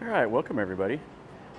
All right, welcome everybody.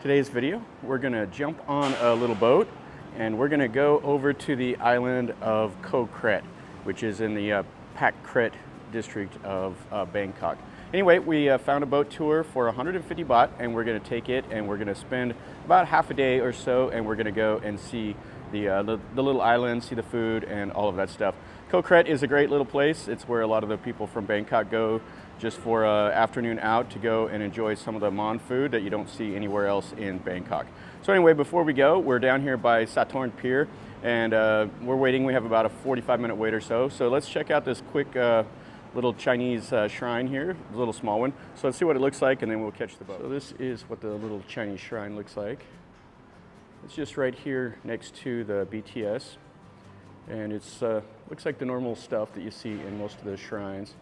Today's video, we're gonna jump on a little boat and we're gonna go over to the island of Koh Kret, which is in the Koh Kret district of Bangkok. Anyway, we found a boat tour for 150 baht and we're gonna take it and we're gonna spend about half a day or so and we're gonna go and see the little island, see the food and all of that stuff. Koh Kret is a great little place. It's where a lot of the people from Bangkok go just for an afternoon out to go and enjoy some of the Mon food that you don't see anywhere else in Bangkok. So anyway, before we go, we're down here by Sathorn Pier and we're waiting. We have about a 45-minute wait or so. So let's check out this quick little Chinese shrine here, a little small one. So let's see what it looks like and then we'll catch the boat. So this is what the little Chinese shrine looks like. It's just right here next to the BTS. And it's looks like the normal stuff that you see in most of the shrines.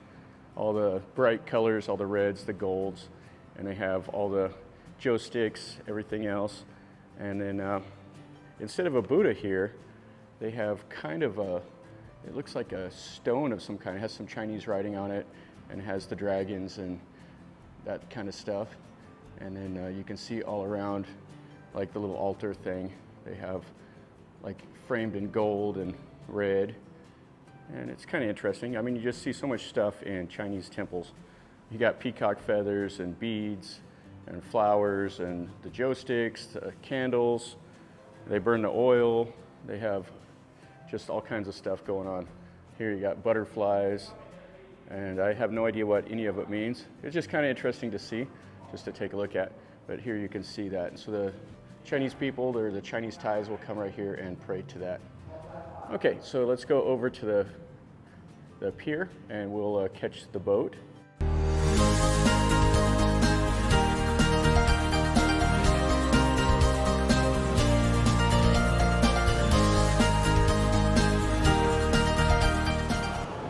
All the bright colors, all the reds, the golds, and they have all the joe sticks, everything else. And then instead of a Buddha here, they have kind of a, it looks like a stone of some kind. It has some Chinese writing on it and it has the dragons and that kind of stuff. And then you can see all around like the little altar thing. They have like framed in gold and red. And it's kind of interesting. I mean, you just see so much stuff in Chinese temples. You got peacock feathers and beads and flowers and the joe sticks, the candles. They burn the oil. They have just all kinds of stuff going on. Here you got butterflies, and I have no idea what any of it means. It's just kind of interesting to see, just to take a look at. But here you can see that. And so the Chinese people, or the Chinese Thais, will come right here and pray to that. Okay, so let's go over to the pier and we'll catch the boat.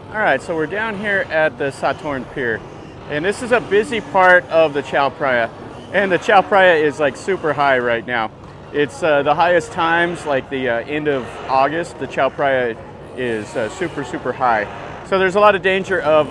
All right, so we're down here at the Sathorn Pier, and this is a busy part of the Chao Phraya, and the Chao Phraya is like super high right now. It's the highest times, like the end of August, the Chao Phraya is super high. So there's a lot of danger of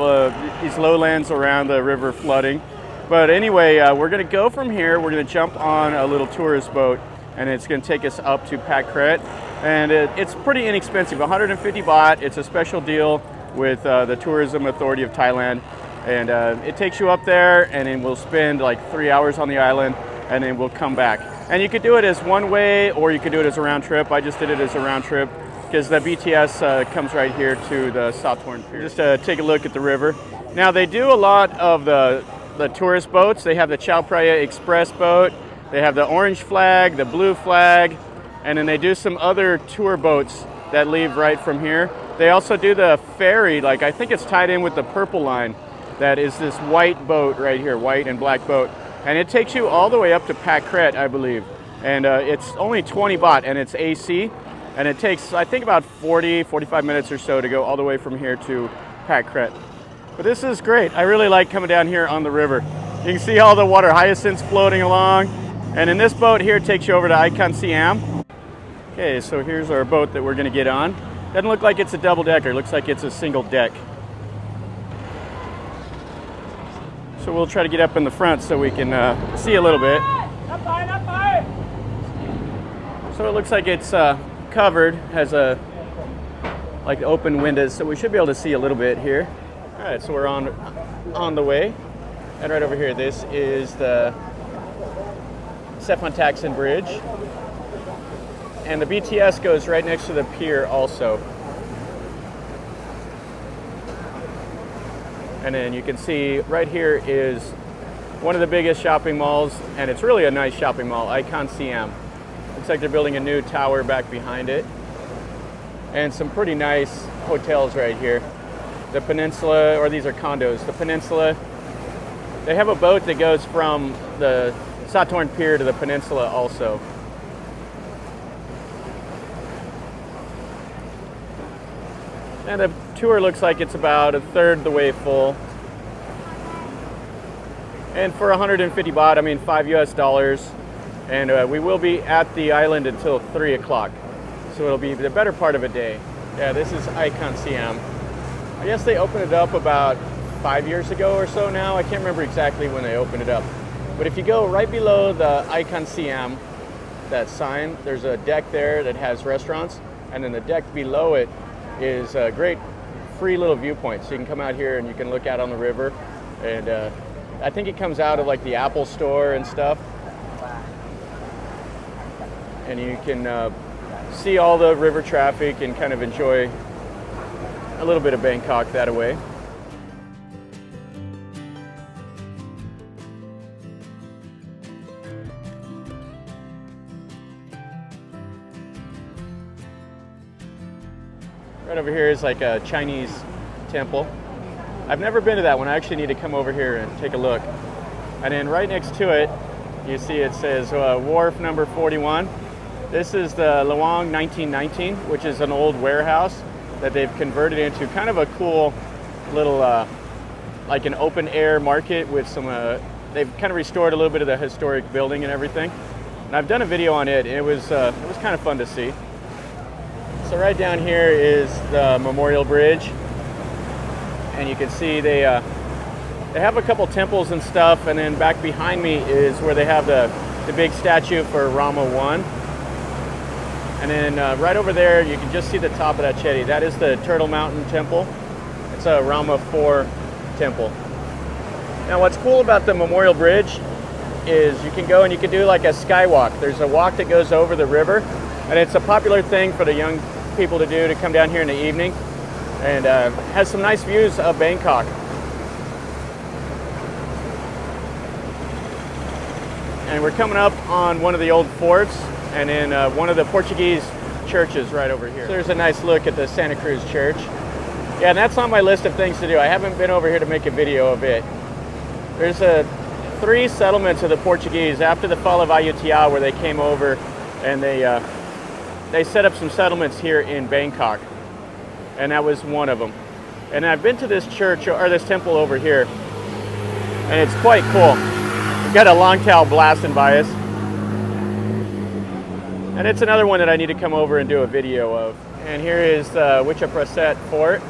these lowlands around the river flooding. But anyway, we're gonna go from here, we're gonna jump on a little tourist boat and it's gonna take us up to Koh Kret. And it's pretty inexpensive, 150 baht. It's a special deal with the Tourism Authority of Thailand. And it takes you up there and then we'll spend like 3 hours on the island and then we'll come back. And you could do it as one way or you could do it as a round trip. I just did it as a round trip because the BTS comes right here to the Sathorn Pier. Just take a look at the river. Now they do a lot of the tourist boats. They have the Chao Phraya Express boat, they have the orange flag, the blue flag, and then they do some other tour boats that leave right from here. They also do the ferry, like I think it's tied in with the purple line. That is this white boat right here, white and black boat. And it takes you all the way up to Koh Kret, I believe. And it's only 20 baht and it's AC. And it takes, I think, about 45 minutes or so to go all the way from here to Koh Kret. But this is great. I really like coming down here on the river. You can see all the water hyacinths floating along. And in this boat here, it takes you over to Siam. Okay, so here's our boat that we're gonna get on. Doesn't look like it's a double decker, it looks like it's a single deck. So we'll try to get up in the front so we can see a little bit. So it looks like it's covered, has like open windows, so we should be able to see a little bit here. All right, so we're on the way, and right over here, this is the Sathorn Bridge, and the BTS goes right next to the pier also. And then you can see right here is one of the biggest shopping malls, and it's really a nice shopping mall, Siam. Looks like they're building a new tower back behind it. And some pretty nice hotels right here. The Peninsula, or these are condos, the Peninsula. They have a boat that goes from the Sathorn Pier to the Peninsula also. And the tour looks like it's about a third the way full. And for 150 baht, I mean $5 US. And we will be at the island until 3 o'clock. So it'll be the better part of a day. Yeah, this is Siam. I guess they opened it up about 5 years ago or so now. I can't remember exactly when they opened it up. But if you go right below the icon Siam, that sign, there's a deck there that has restaurants, and then the deck below it is a great free little viewpoint. So you can come out here and you can look out on the river, and I think it comes out of like the Apple store and stuff. And you can see all the river traffic and kind of enjoy a little bit of Bangkok that way. Right over here is like a Chinese temple. I've never been to that one. I actually need to come over here and take a look. And then right next to it, you see it says wharf number 41. This is the Luang 1919, which is an old warehouse that they've converted into kind of a cool little, like an open air market with some, they've kind of restored a little bit of the historic building and everything. And I've done a video on it, and it was kind of fun to see. So right down here is the Memorial Bridge, and you can see they have a couple temples and stuff, and then back behind me is where they have the big statue for Rama I. And then right over there, you can just see the top of that chetty. That is the Turtle Mountain Temple. It's a Rama IV temple. Now what's cool about the Memorial Bridge is you can go and you can do like a skywalk. There's a walk that goes over the river, and it's a popular thing for the young people to do, to come down here in the evening, and has some nice views of Bangkok. And we're coming up on one of the old forts, and then one of the Portuguese churches right over here. So there's a nice look at the Santa Cruz Church. Yeah, and that's on my list of things to do. I haven't been over here to make a video of it. There's 3 settlements of the Portuguese after the fall of Ayutthaya, where they came over and they set up some settlements here in Bangkok, and that was one of them. And I've been to this church, or this temple over here, and it's quite cool. We've got a longtail blasting by us. And it's another one that I need to come over and do a video of. And here is the Wichapraset Fort.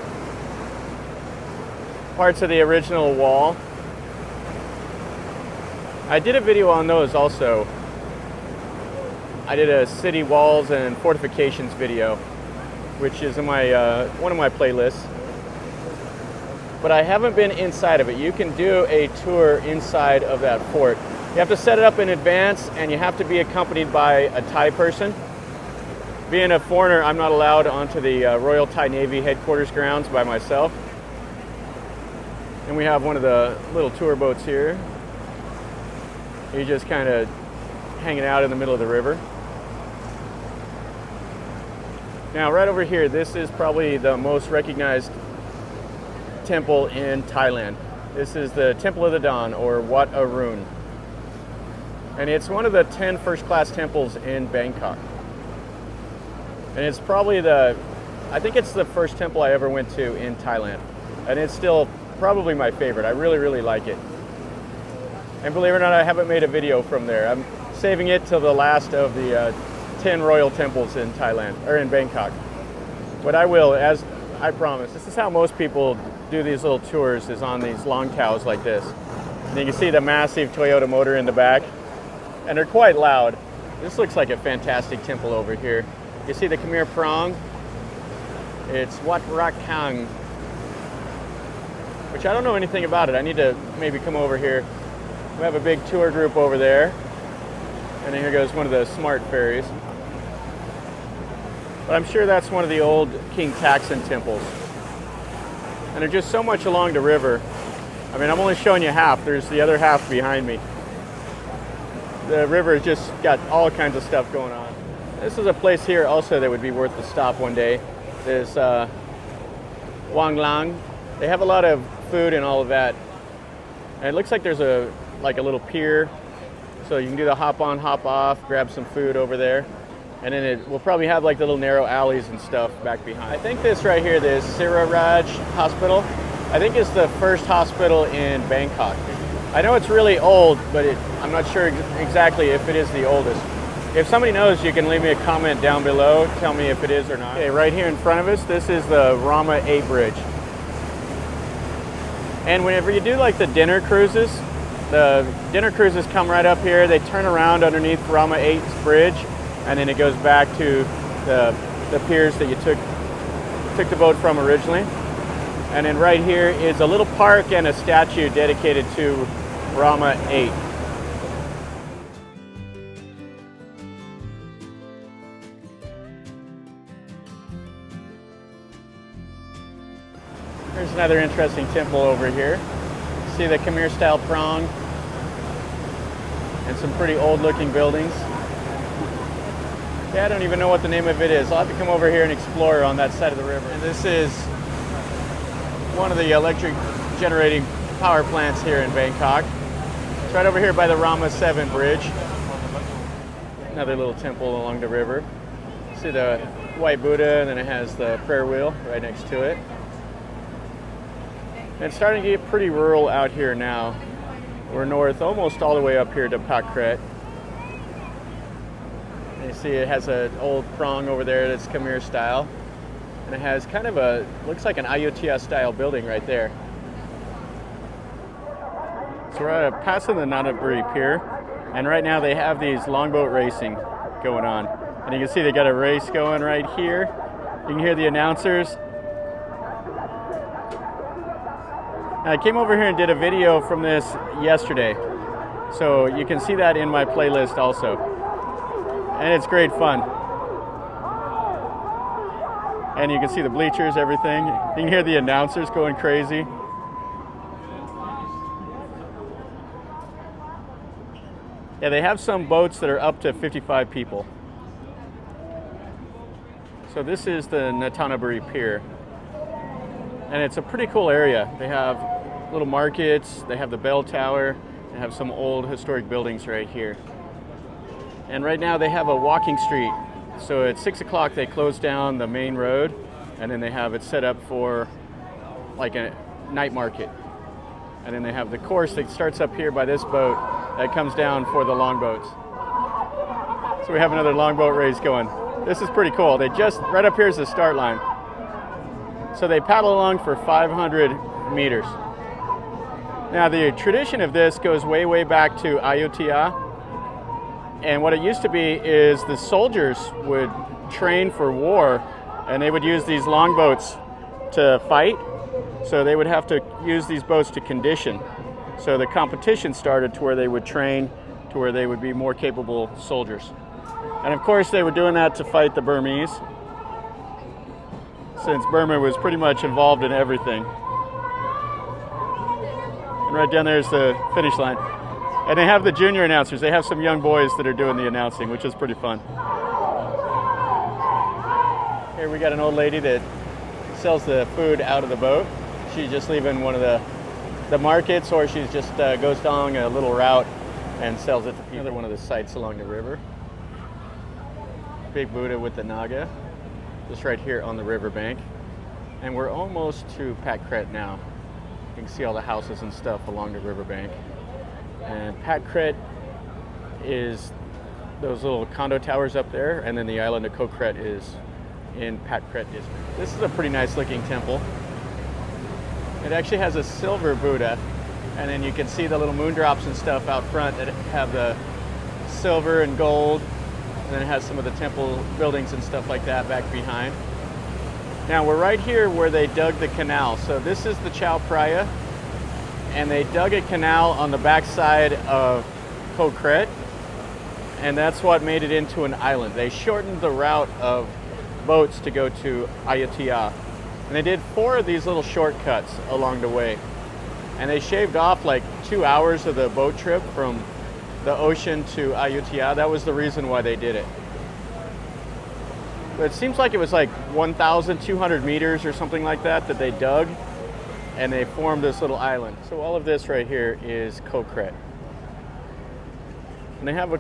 Parts of the original wall. I did a video on those also. I did a city walls and fortifications video, which is in my one of my playlists. But I haven't been inside of it. You can do a tour inside of that fort. You have to set it up in advance, and you have to be accompanied by a Thai person. Being a foreigner, I'm not allowed onto the Royal Thai Navy headquarters grounds by myself. And we have one of the little tour boats here. You're just kind of hanging out in the middle of the river. Now right over here, this is probably the most recognized temple in Thailand. This is the Temple of the Dawn, or Wat Arun. And it's one of the 10 first-class temples in Bangkok. And it's probably I think it's the first temple I ever went to in Thailand. And it's still probably my favorite. I really, really like it. And believe it or not, I haven't made a video from there. I'm saving it till the last of the 10 royal temples in Thailand, or in Bangkok. But I will, as I promise. This is how most people do these little tours, is on these long cows like this. And you can see the massive Toyota motor in the back. And they're quite loud. This looks like a fantastic temple over here. You see the Khmer Prong? It's Wat Arun, which I don't know anything about it. I need to maybe come over here. We have a big tour group over there. And then here goes one of the smart ferries. But I'm sure that's one of the old King Taksin temples. And there's just so much along the river. I mean, I'm only showing you half. There's the other half behind me. The river has just got all kinds of stuff going on. This is a place here also that would be worth the stop one day. There's Wang Lang. They have a lot of food and all of that. And it looks like there's a little pier. So you can do the hop on, hop off, grab some food over there. And then we'll probably have like the little narrow alleys and stuff back behind. I think this right here, this Siraraj Hospital, I think is the first hospital in Bangkok. I know it's really old, but I'm not sure exactly if it is the oldest. If somebody knows, you can leave me a comment down below, tell me if it is or not. Okay, right here in front of us, this is the Rama 8 Bridge. And whenever you do like the dinner cruises, The dinner cruises come right up here. They turn around underneath Rama 8's bridge, and then it goes back to the piers that you took the boat from originally. And then right here is a little park and a statue dedicated to Rama 8. Here's another interesting temple over here. See the Khmer style prong and some pretty old looking buildings. Yeah, I don't even know what the name of it is. I'll have to come over here and explore on that side of the river. And this is one of the electric generating power plants here in Bangkok. It's right over here by the Rama 7 bridge. Another little temple along the river. See the white Buddha, and then it has the prayer wheel right next to it. And it's starting to get pretty rural out here now. We're north almost all the way up here to Koh Kret. And you see it has an old prong over there that's Khmer style. And it has kind of a, looks like an Ayutthaya style building right there. So we're passing the Nonthaburi Pier. And right now they have these longboat racing going on. And you can see they got a race going right here. You can hear the announcers. I came over here and did a video from this yesterday, so you can see that in my playlist also, and it's great fun. And you can see the bleachers, everything. You can hear the announcers going crazy. Yeah, they have some boats that are up to 55 people. So this is the Nonthaburi Pier. And it's a pretty cool area. They have little markets, they have the bell tower, they have some old historic buildings right here. And right now they have a walking street. So at 6 o'clock they close down the main road, and then they have it set up for like a night market. And then they have the course that starts up here by this boat that comes down for the longboats. So we have another longboat race going. This is pretty cool. They just, right up here is the start line. So they paddle along for 500 meters. Now the tradition of this goes way, way back to Ayutthaya. And what it used to be is the soldiers would train for war, and they would use these longboats to fight. So they would have to use these boats to condition. So the competition started to where they would train to where they would be more capable soldiers. And of course they were doing that to fight the Burmese, since Burma was pretty much involved in everything. And right down there is the finish line. And they have the junior announcers. They have some young boys that are doing the announcing, which is pretty fun. Here we got an old lady that sells the food out of the boat. She's just leaving one of the markets, or she's just goes down a little route and sells it to people. Another one of the sites along the river. Big Buddha with the Naga. Just right here on the riverbank. And we're almost to Koh Kret now. You can see all the houses and stuff along the riverbank. And Koh Kret is those little condo towers up there, and then the island of Koh Kret is in Koh Kret district. This is a pretty nice looking temple. It actually has a silver Buddha, and then you can see the little moon drops and stuff out front that have the silver and gold. And then it has some of the temple buildings and stuff like that back behind. Now we're right here where they dug the canal. So this is the Chao Phraya, and they dug a canal on the backside of Koh Kret, and that's what made it into an island. They shortened the route of boats to go to Ayutthaya. And they did 4 of these little shortcuts along the way. And they shaved off like 2 hours of the boat trip from the ocean to Ayutthaya. That was the reason why they did it. But it seems like it was like 1,200 meters or something like that that they dug, and they formed this little island. So all of this right here is Koh Kret. And they have a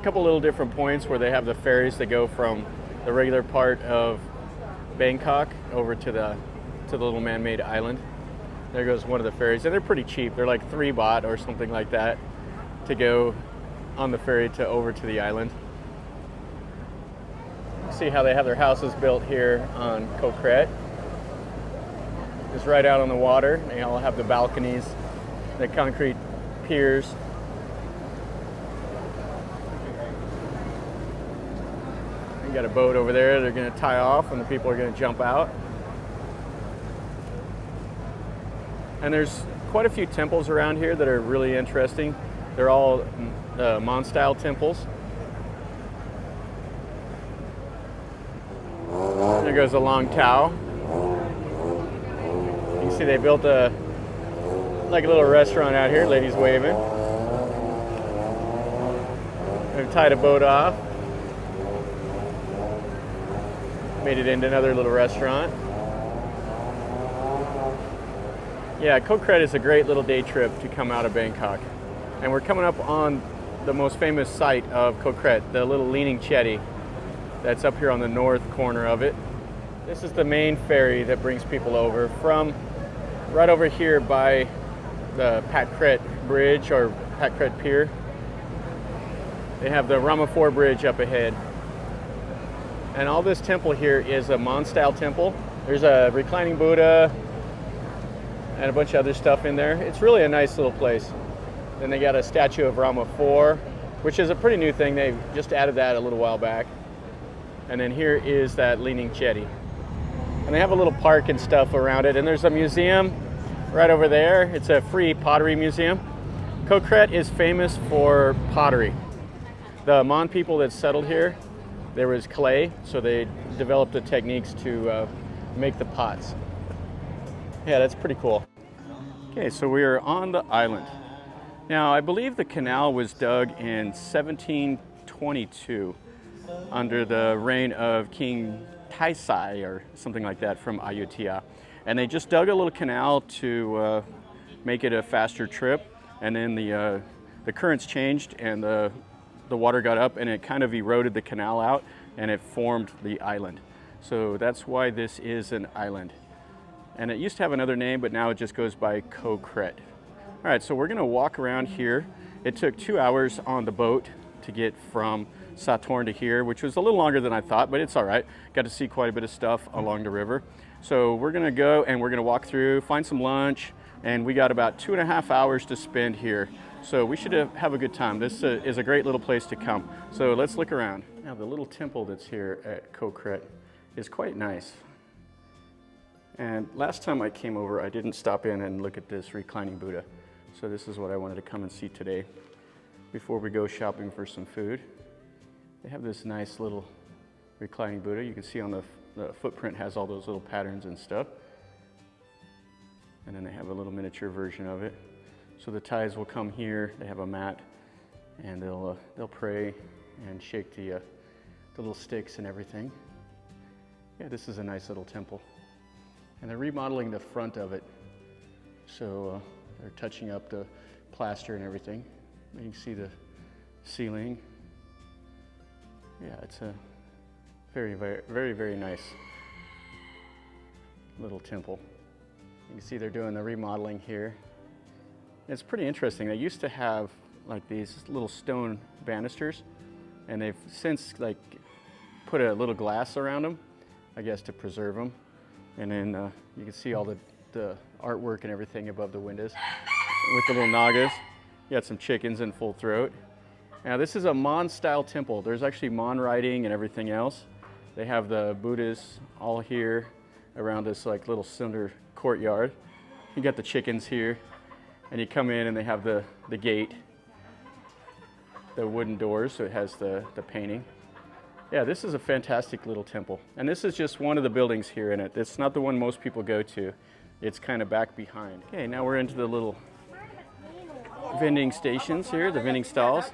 couple little different points where they have the ferries that go from the regular part of Bangkok over to the little man-made island. There goes one of the ferries, and they're pretty cheap. They're like 3 baht or something like that to go on the ferry to over to the island. See how they have their houses built here on Koh Kret. Just right out on the water. They all have the balconies, the concrete piers. You got a boat over there they're going to tie off and the people are going to jump out. And there's quite a few temples around here that are really interesting. They're all Mon style temples. There goes the Long Tao. You can see they built a little restaurant out here, ladies waving. They've tied a boat off. Made it into another little restaurant. Yeah, Koh Kret is a great little day trip to come out of Bangkok. And we're coming up on the most famous site of Koh Kret, the little leaning jetty that's up here on the north corner of it. This is the main ferry that brings people over from right over here by the Wat Arun bridge or Koh Kret Pier. They have the Ramaphore bridge up ahead. And all this temple here is a Mon style temple. There's a Reclining Buddha and a bunch of other stuff in there. It's really a nice little place. Then they got a statue of Ramaphore, which is a pretty new thing. They just added that a little while back. And then here is that leaning jetty. And they have a little park and stuff around it. And there's a museum right over there. It's a free pottery museum. Koh Kret is famous for pottery. The Mon people that settled here, there was clay, so they developed the techniques to make the pots. Yeah, that's pretty cool. Okay, so we are on the island. Now, I believe the canal was dug in 1722 under the reign of King Taisai or something like that from Ayutthaya. And they just dug a little canal to make it a faster trip. And then the currents changed and the water got up and it kind of eroded the canal out and it formed the island. So that's why this is an island. And it used to have another name, but now it just goes by Koh Kret. All right, so we're gonna walk around here. It took 2 hours on the boat to get from Sathorn to here, which was a little longer than I thought, but it's all right. Got to see quite a bit of stuff along the river. So we're gonna go and we're gonna walk through, find some lunch, and we got about 2.5 hours to spend here. So we should have a good time. This is a great little place to come. So let's look around. Now the little temple that's here at Koh Kret is quite nice. And last time I came over, I didn't stop in and look at this Reclining Buddha. So this is what I wanted to come and see today before we go shopping for some food. They have this nice little Reclining Buddha. You can see on the footprint has all those little patterns and stuff. And then they have a little miniature version of it. So the Thais will come here, they have a mat, and they'll pray and shake the little sticks and everything. Yeah, this is a nice little temple. And they're remodeling the front of it. So they're touching up the plaster and everything. You can see the ceiling. Yeah, it's a very, very, very, very nice little temple. You can see they're doing the remodeling here. It's pretty interesting. They used to have like these little stone banisters, and they've since like put a little glass around them, I guess to preserve them. And then you can see all the artwork and everything above the windows with the little nagas. You got some chickens in full throat. Now this is a Mon style temple. There's actually Mon writing and everything else. They have the Buddhas all here around this like little cylinder courtyard. You got the chickens here, and you come in and they have the gate, the wooden doors, so it has the painting. Yeah, this is a fantastic little temple. And this is just one of the buildings here in it. It's not the one most people go to. It's kind of back behind. Okay, now we're into the little vending stations here, the vending stalls.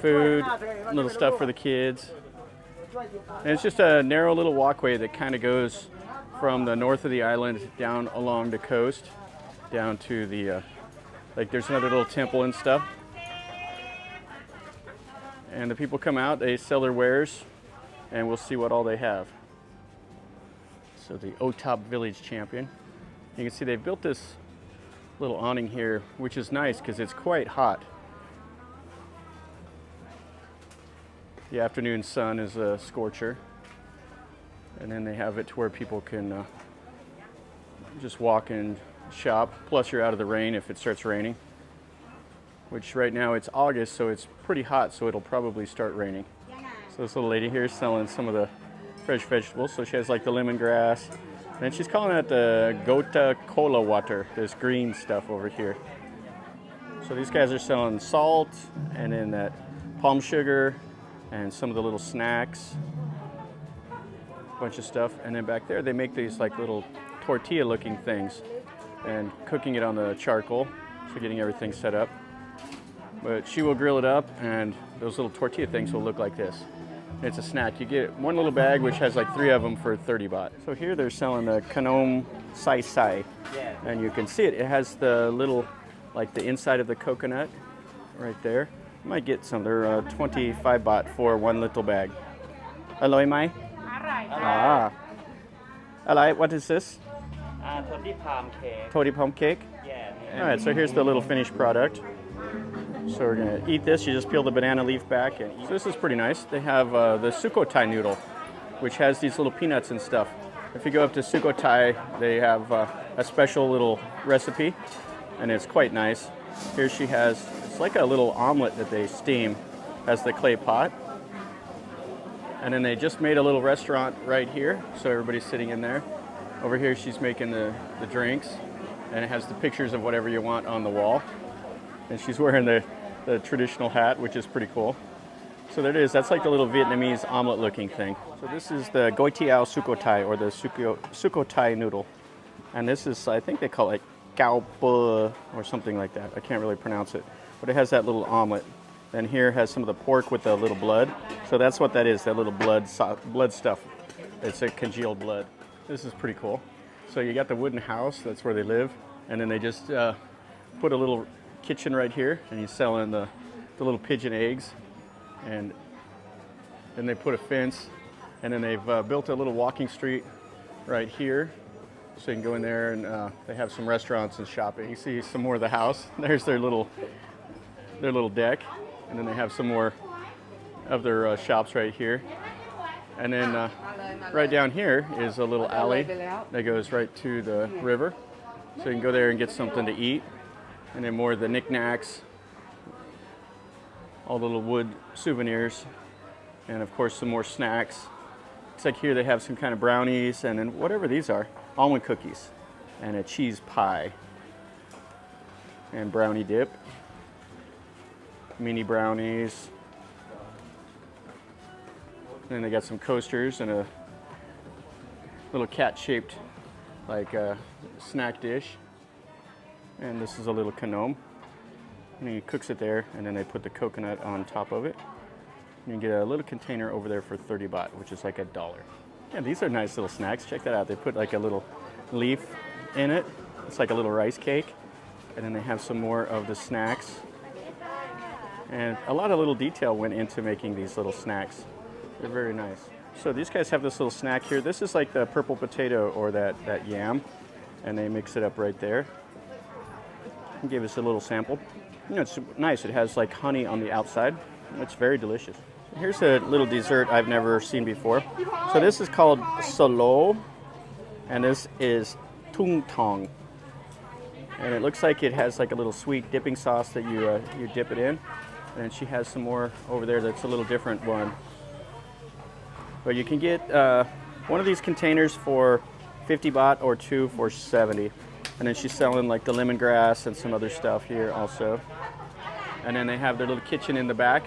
Food, little stuff for the kids. And it's just a narrow little walkway that kind of goes from the north of the island down along the coast, down to the, like there's another little temple and stuff. And the people come out, they sell their wares, and we'll see what all they have. So the O-Top Village Champion. You can see they've built this little awning here, which is nice because it's quite hot. The afternoon sun is a scorcher. And then they have it to where people can just walk and shop, plus you're out of the rain if it starts raining, which right now it's August, so it's pretty hot, so it'll probably start raining. So this little lady here is selling some of the fresh vegetables. So she has like the lemongrass, and she's calling it the Gota Cola water, this green stuff over here. So these guys are selling salt, and then that palm sugar, and some of the little snacks, a bunch of stuff. And then back there they make these like little tortilla looking things and cooking it on the charcoal, so getting everything set up. But she will grill it up, and those little tortilla things will look like this. It's a snack. You get one little bag which has like 3 of them for 30 baht. So here they're selling the Kanom Sai Sai, and you can see it. It has the little, like the inside of the coconut right there. You might get some. They're 25 baht for one little bag. Aloi mai? Ah. Alright, what is this? Toddy palm cake. Toddy palm cake? Yeah. Alright, so here's the little finished product. So we're gonna eat this. You just peel the banana leaf back and eat. So this is pretty nice. They have the Sukhothai noodle, which has these little peanuts and stuff. If you go up to Sukhothai, they have a special little recipe, and it's quite nice. Here she has, it's like a little omelet that they steam, has the clay pot. And then they just made a little restaurant right here, so everybody's sitting in there. Over here she's making the drinks, and it has the pictures of whatever you want on the wall. And she's wearing the traditional hat, which is pretty cool. So there it is. That's like the little Vietnamese omelet-looking thing. So this is the Goi Tiao Sukhothai, or the Sukhothai noodle. And this is, I think they call it Cao Phraya or something like that. I can't really pronounce it. But it has that little omelet. And here has some of the pork with the little blood. So that's what that is, that little blood stuff. It's a congealed blood. This is pretty cool. So you got the wooden house, that's where they live. And then they just put a little kitchen right here, and he's selling the little pigeon eggs, and then they put a fence, and then they've built a little walking street right here, so you can go in there, and they have some restaurants and shopping. You see some more of the house. There's their little deck, and then they have some more of their shops right here, and then right down here is a little alley that goes right to the river, so you can go there and get something to eat. And then more of the knickknacks, all the little wood souvenirs, and of course some more snacks. Looks like here they have some kind of brownies, and then whatever these are, almond cookies, and a cheese pie, and brownie dip, mini brownies. And then they got some coasters and a little cat-shaped like snack dish. And this is a little kanom, and he cooks it there, and then they put the coconut on top of it. And you get a little container over there for 30 baht, which is like $1. Yeah, these are nice little snacks. Check that out. They put like a little leaf in it. It's like a little rice cake. And then they have some more of the snacks. And a lot of little detail went into making these little snacks. They're very nice. So these guys have this little snack here. This is like the purple potato or that yam, and they mix it up right there. He gave us a little sample. You know, it's nice. It has like honey on the outside. It's very delicious. Here's a little dessert I've never seen before. So this is called solo, and this is tung tong. And it looks like it has like a little sweet dipping sauce that you dip it in. And she has some more over there that's a little different one. But you can get one of these containers for 50 baht or 2 for 70. And then she's selling like the lemongrass and some other stuff here also. And then they have their little kitchen in the back,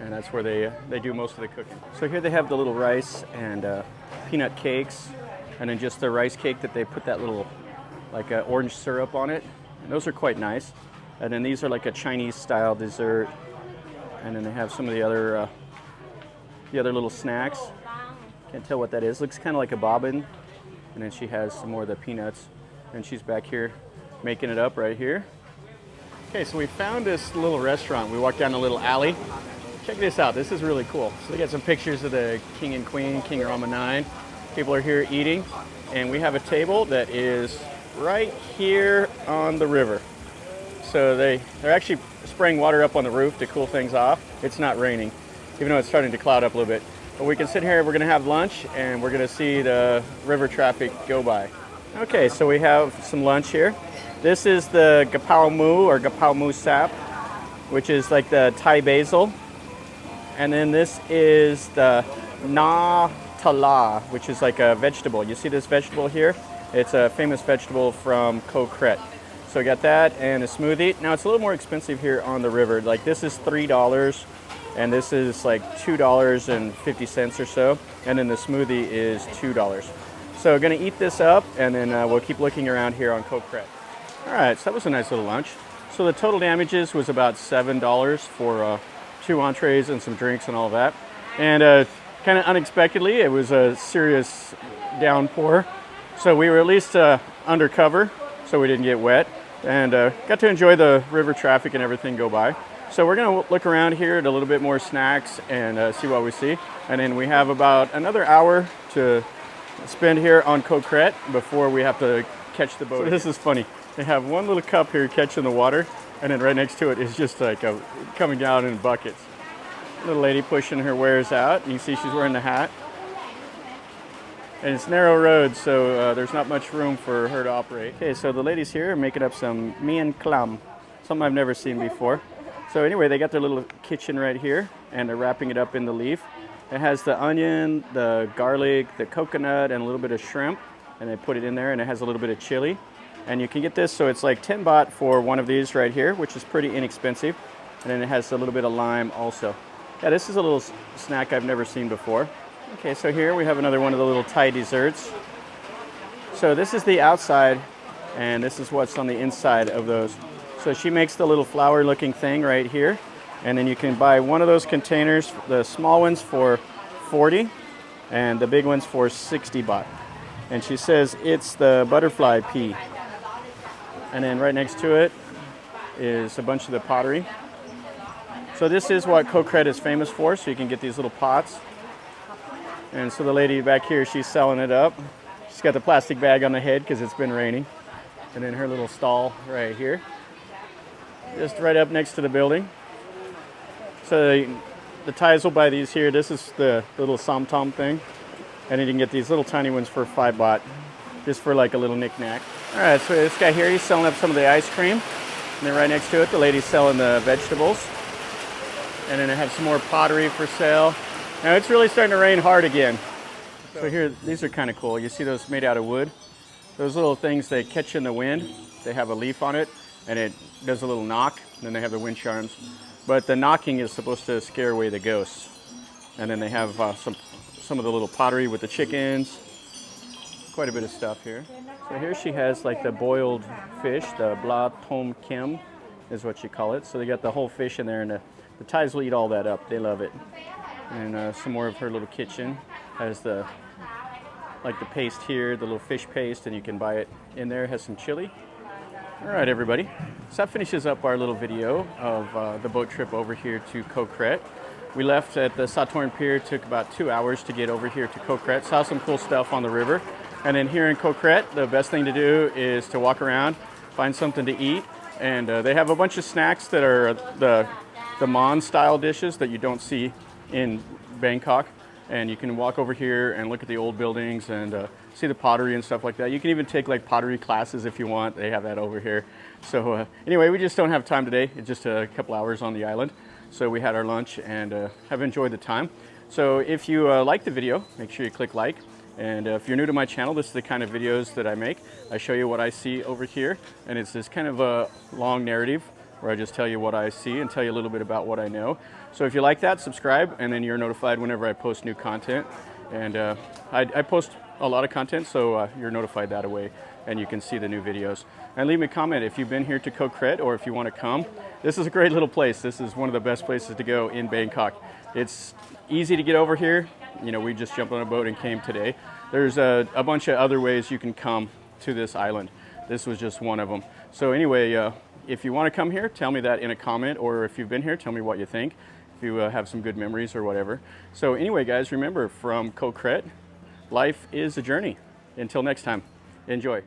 and that's where they do most of the cooking. So here they have the little rice and peanut cakes, and then just the rice cake that they put that little like orange syrup on it. And those are quite nice. And then these are like a Chinese style dessert. And then they have some of the other little snacks. Can't tell what that is. Looks kind of like a bobbin. And then she has some more of the peanuts. And she's back here making it up right here. Okay, so we found this little restaurant. We walked down a little alley. Check this out. This is really cool. So they got some pictures of the king and queen, King Rama 9. People are here eating. And we have a table that is right here on the river. So they're actually spraying water up on the roof to cool things off. It's not raining, even though it's starting to cloud up a little bit. But we can sit here, we're gonna have lunch, and we're gonna see the river traffic go by. Okay, so we have some lunch here. This is the gapao mu or gapao mu sap, which is like the Thai basil. And then this is the na tala, which is like a vegetable. You see this vegetable here? It's a famous vegetable from Koh Kret. So we got that and a smoothie. Now it's a little more expensive here on the river. Like this is $3 and this is like $2.50 or so. And then the smoothie is $2. So we're gonna eat this up and then we'll keep looking around here on Koh Kret. All right, so that was a nice little lunch. So the total damages was about $7 for 2 entrees and some drinks and all of that. And kind of unexpectedly, it was a serious downpour. So we were at least undercover, so we didn't get wet. And got to enjoy the river traffic and everything go by. So we're gonna look around here at a little bit more snacks and see what we see. And then we have about another hour to spend here on Koh Kret before we have to catch the boat. So this is funny. They have one little cup here catching the water, and then right next to it is just like coming down in buckets. Little lady pushing her wares out. You can see she's wearing the hat. And it's narrow roads, so there's not much room for her to operate. Okay, so the ladies here are making up some mian klam, something I've never seen before. So anyway, they got their little kitchen right here, and they're wrapping it up in the leaf. It has the onion, the garlic, the coconut, and a little bit of shrimp, and they put it in there, and it has a little bit of chili. And you can get this, so it's like 10 baht for one of these right here, which is pretty inexpensive. And then it has a little bit of lime also. Yeah, this is a little snack I've never seen before. Okay, so here we have another one of the little Thai desserts. So this is the outside, and this is what's on the inside of those. So she makes the little flower looking thing right here. And then you can buy one of those containers, the small ones for 40 and the big ones for 60 baht. And she says it's the butterfly pea. And then right next to it is a bunch of the pottery. So this is what Koh Kret is famous for, so you can get these little pots. And so the lady back here, she's selling it up. She's got the plastic bag on the head because it's been raining. And then her little stall right here, just right up next to the building. So the Thais will buy these here. This is the little som tom thing. And then you can get these little tiny ones for 5 baht, just for like a little knick-knack. All right, so this guy here, he's selling up some of the ice cream. And then right next to it, the lady's selling the vegetables. And then I have some more pottery for sale. Now it's really starting to rain hard again. So here, these are kind of cool. You see those made out of wood? Those little things they catch in the wind. They have a leaf on it, and it does a little knock. And then they have the wind charms. But the knocking is supposed to scare away the ghosts. And then they have some of the little pottery with the chickens. Quite a bit of stuff here. So here she has like the boiled fish, the bla tom kem is what you call it. So they got the whole fish in there, and the Thais will eat all that up. They love it. And some more of her little kitchen has the paste here, the little fish paste, and you can buy it in there. It has some chili. All right, everybody. So that finishes up our little video of the boat trip over here to Koh Kret. We left at the Sathorn Pier. It took about 2 hours to get over here to Koh Kret. Saw some cool stuff on the river. And then here in Koh Kret, the best thing to do is to walk around, find something to eat. And they have a bunch of snacks that are the Mon style dishes that you don't see in Bangkok. And you can walk over here and look at the old buildings and see the pottery and stuff like that. You can even take like pottery classes if you want. They have that over here. So anyway, we just don't have time today. It's just a couple hours on the island. So we had our lunch and have enjoyed the time. So if you like the video, make sure you click like. And if you're new to my channel, this is the kind of videos that I make. I show you what I see over here. And it's this kind of a long narrative where I just tell you what I see and tell you a little bit about what I know. So if you like that, subscribe, and then you're notified whenever I post new content. And I post a lot of content, so you're notified that way, and you can see the new videos. And leave me a comment if you've been here to Koh Kret or if you want to come. This is a great little place. This is one of the best places to go in Bangkok. It's easy to get over here. You know, we just jumped on a boat and came today. There's a bunch of other ways you can come to this island. This was just one of them. So anyway, if you want to come here, tell me that in a comment, or if you've been here, tell me what you think, if you have some good memories or whatever. So anyway, guys, remember, from Koh Kret, life is a journey. Until next time, enjoy.